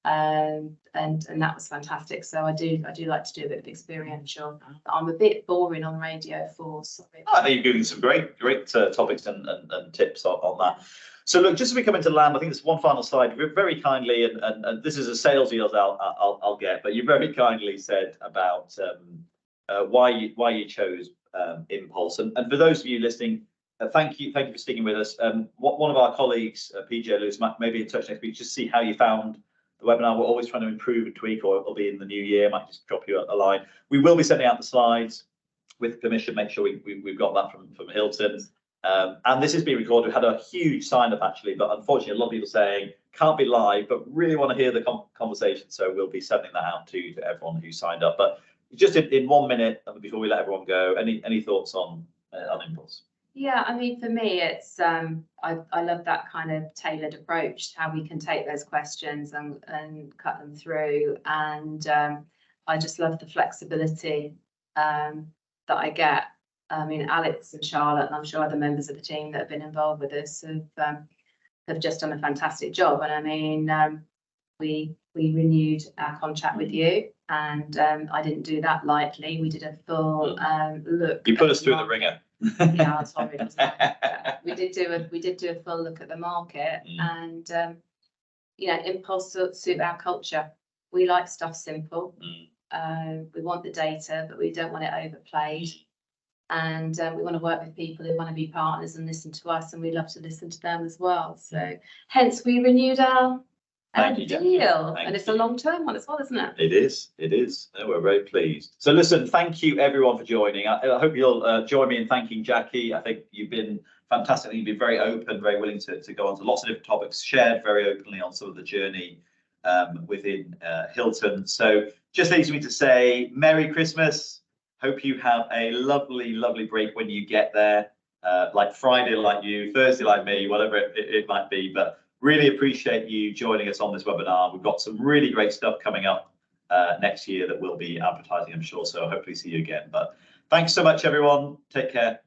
[SPEAKER 2] and that was fantastic. So I do like to do a bit of experiential. I'm a bit boring on Radio 4. Sorry.
[SPEAKER 1] I think you're giving some great topics and tips on that. So look, just as we come into land, I think there's one final slide. Very kindly, and this is a sales deal I'll get, but you very kindly said about why you chose Inpulse, and for those of you listening, thank you for sticking with us. One of our colleagues, PJ Lewis, might be in touch next week just to see how you found the webinar. We're always trying to improve and tweak, or it'll be in the new year. Might just drop you a line. We will be sending out the slides with permission. Make sure we've got that from Hilton. And this has been recorded. We had a huge sign up actually, but unfortunately a lot of people saying can't be live, but really want to hear the conversation. So we'll be sending that out to everyone who signed up. But just in 1 minute before we let everyone go, any thoughts on Inpulse?
[SPEAKER 2] Yeah, I mean, for me, it's I love that kind of tailored approach, how we can take those questions and cut them through, and I just love the flexibility that I get. I mean, Alex and Charlotte, and I'm sure other members of the team that have been involved with this have just done a fantastic job. And I mean, we renewed our contract with you, and I didn't do that lightly. We did a full look.
[SPEAKER 1] You put us through the ringer.
[SPEAKER 2] Yeah, it's horrid, wasn't it? We did do a full look at the market, and Inpulse suit our culture. We like stuff simple. We want the data, but we don't want it overplayed. And we want to work with people who want to be partners and listen to us, and we love to listen to them as well. So hence we renewed our deal, and it's a long-term one as well, isn't it?
[SPEAKER 1] It is. No, we're very pleased. So listen, thank you everyone for joining. I hope you'll join me in thanking Jackie. I think you've been fantastic. You've been very open, very willing to go on to lots of different topics, shared very openly on some of the journey within Hilton. So just leaves me to say Merry Christmas. Hope you have a lovely break when you get there, like Friday like you, Thursday like me, whatever it might be. But really appreciate you joining us on this webinar. We've got some really great stuff coming up next year that we'll be advertising, I'm sure. So hopefully see you again. But thanks so much, everyone. Take care.